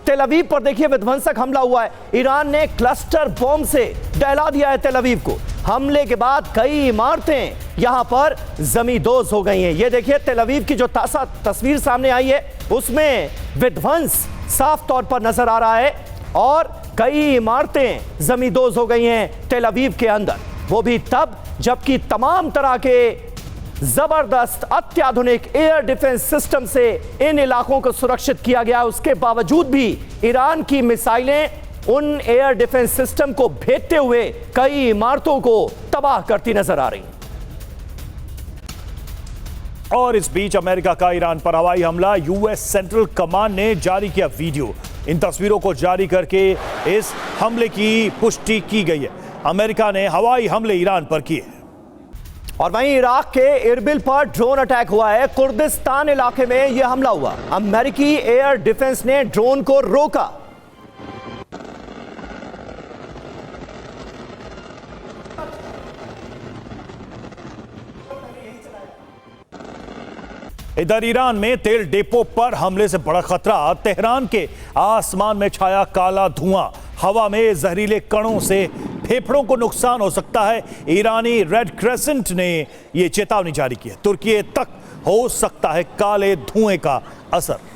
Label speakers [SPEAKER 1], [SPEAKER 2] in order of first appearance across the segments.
[SPEAKER 1] तेल अवीव पर देखिए विध्वंसक हमला हुआ है। ईरान ने क्लस्टर बॉम्ब से डहला दिया है तेल अवीव को। हमले के बाद कई इमारतें यहां पर जमींदोज हो गई हैं। ये देखिए तेल अवीव की जो ताज़ा तस्वीर सामने आई है उसमें विध्वंस साफ तौर पर नजर आ रहा है और कई इमारतें जमींदोज हो गई हैं तेल अवीव के अंदर, वो भी तब जबकि तमाम तरह के जबरदस्त अत्याधुनिक एयर डिफेंस सिस्टम से इन इलाकों को सुरक्षित किया गया। उसके बावजूद भी ईरान की मिसाइलें उन एयर डिफेंस सिस्टम को भेदते हुए कई इमारतों को तबाह करती नजर आ रही।
[SPEAKER 2] और इस बीच अमेरिका का ईरान पर हवाई हमला, यूएस सेंट्रल कमांड ने जारी किया वीडियो। इन तस्वीरों को जारी करके इस हमले की पुष्टि की गई है। अमेरिका ने हवाई हमले ईरान पर किए।
[SPEAKER 1] और वहीं इराक के इरबिल पर ड्रोन अटैक हुआ है। कुर्दिस्तान इलाके में यह हमला हुआ। अमेरिकी एयर डिफेंस ने ड्रोन को रोका।
[SPEAKER 2] इधर ईरान में तेल डिपो पर हमले से बड़ा खतरा। तेहरान के आसमान में छाया काला धुआं, हवा में जहरीले कणों से फेफड़ों को नुकसान हो सकता है। ईरानी रेड क्रेसेंट ने यह चेतावनी जारी की है। तुर्की तक हो सकता है काले धुएं का असर।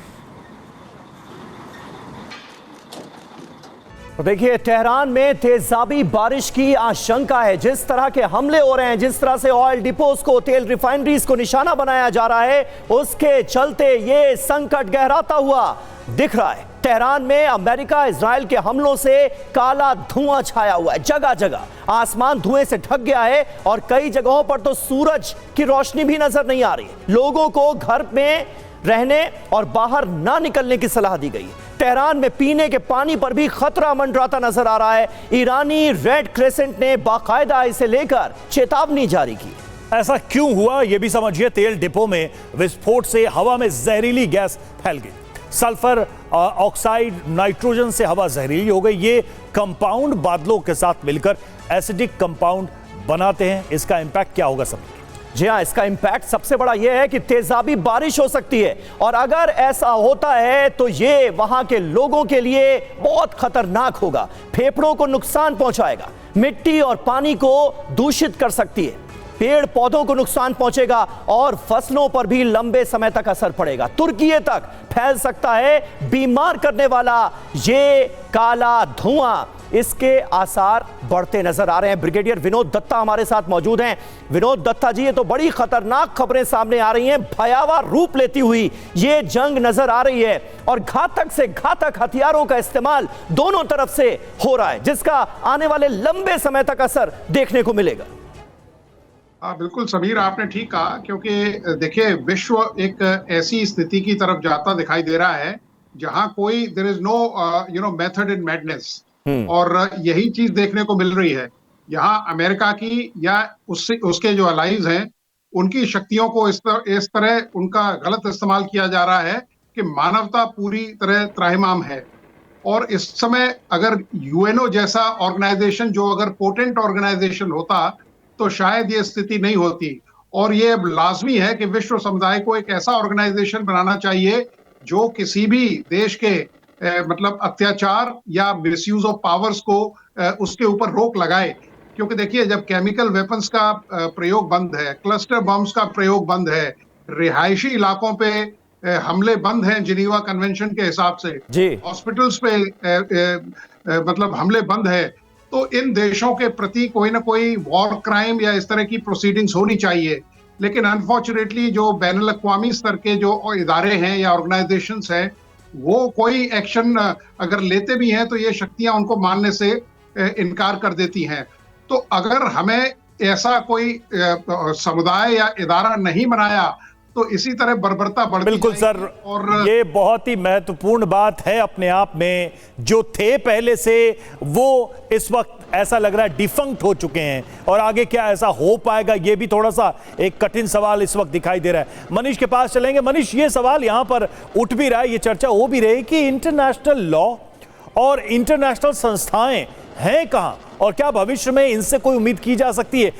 [SPEAKER 1] तो देखिए तेहरान में तेजाबी बारिश की आशंका है। जिस तरह के हमले हो रहे हैं, जिस तरह से ऑयल डिपोज को, तेल रिफाइनरीज को निशाना बनाया जा रहा है, उसके चलते ये संकट गहराता हुआ दिख रहा है। तेहरान में अमेरिका इजराइल के हमलों से काला धुआं छाया हुआ है। जगह जगह आसमान धुएं से ढक गया है और कई जगहों पर तो सूरज की रोशनी भी नजर नहीं आ रही। लोगों को घर में रहने और बाहर ना निकलने की सलाह दी गई। तेहरान में पीने के पानी पर भी खतरा मंडराता नजर आ रहा है। ईरानी रेड क्रेसेंट ने बाकायदा इसे लेकर चेतावनी जारी की।
[SPEAKER 2] ऐसा क्यों हुआ यह भी समझिए। तेल डिपो में विस्फोट से हवा में जहरीली गैस फैल गई। सल्फर ऑक्साइड, नाइट्रोजन से हवा जहरीली हो गई। ये कंपाउंड बादलों के साथ मिलकर एसिडिक कंपाउंड बनाते हैं। इसका इंपैक्ट क्या होगा सब?
[SPEAKER 1] जी हाँ, इसका इंपैक्ट सबसे बड़ा यह है कि तेजाबी बारिश हो सकती है और अगर ऐसा होता है तो ये वहां के लोगों के लिए बहुत खतरनाक होगा। फेफड़ों को नुकसान पहुंचाएगा, मिट्टी और पानी को दूषित कर सकती है, पेड़ पौधों को नुकसान पहुंचेगा और फसलों पर भी लंबे समय तक असर पड़ेगा। तुर्की तक फैल सकता है बीमार करने वाला ये काला धुआं। इसके आसार बढ़ते नजर आ रहे हैं। ब्रिगेडियर विनोद दत्ता हमारे साथ मौजूद हैं। विनोद दत्ता जी, ये तो बड़ी खतरनाक खबरें सामने आ रही हैं। भयावह रूप लेती हुई ये जंग नजर आ रही है और घातक से घातक हथियारों का इस्तेमाल दोनों तरफ से हो रहा है, जिसका आने वाले लंबे समय तक असर देखने को मिलेगा।
[SPEAKER 3] हाँ बिल्कुल समीर, आपने ठीक कहा, क्योंकि देखिए विश्व एक ऐसी स्थिति की तरफ जाता दिखाई दे रहा है जहां कोई there is no method in madness, और यही चीज देखने को मिल रही है। यहाँ अमेरिका की या उसके जो अलाइज हैं उनकी शक्तियों को इस तरह उनका गलत इस्तेमाल किया जा रहा है कि मानवता पूरी तरह त्राहिमाम है। और इस समय अगर यूएनओ जैसा ऑर्गेनाइजेशन, जो अगर पोटेंट ऑर्गेनाइजेशन होता तो शायद ये स्थिति नहीं होती। और ये अब लाजमी है कि विश्व समुदाय को एक ऐसा ऑर्गेनाइजेशन बनाना चाहिए जो किसी भी देश के मतलब अत्याचार या मिसयूज ऑफ पावर्स को उसके ऊपर रोक लगाए। क्योंकि देखिए जब केमिकल वेपन्स का प्रयोग बंद है, क्लस्टर बम्स का प्रयोग बंद है, रिहायशी इलाकों पे हमले बंद हैं जिनीवा कन्वेंशन के हिसाब से, हॉस्पिटल्स पे मतलब हमले बंद है, तो इन देशों के प्रति कोई ना कोई वॉर क्राइम या इस तरह की प्रोसीडिंग्स होनी चाहिए। लेकिन अनफॉर्चुनेटली जो बैनुल अक़वामी स्तर के जो इदारे हैं या ऑर्गेनाइजेशंस हैं, वो कोई एक्शन अगर लेते भी हैं तो ये शक्तियां उनको मानने से इनकार कर देती हैं। तो अगर हमें ऐसा कोई समुदाय या इदारा नहीं बनाया तो इसी तरह बर्बरता बढ़ती
[SPEAKER 2] बिल्कुल सर, और ये बहुत ही महत्वपूर्ण बात है अपने आप में। जो थे पहले से वो इस वक्त ऐसा लग रहा है डिफंक्ट हो चुके हैं, और आगे क्या ऐसा हो पाएगा ये भी थोड़ा सा एक कठिन सवाल इस वक्त दिखाई दे रहा है। मनीष के पास चलेंगे। मनीष, ये सवाल यहां पर उठ भी रहा है, ये चर्चा हो भी रही कि इंटरनेशनल लॉ और इंटरनेशनल संस्थाएं हैं कहां, और क्या भविष्य में इनसे कोई उम्मीद की जा सकती है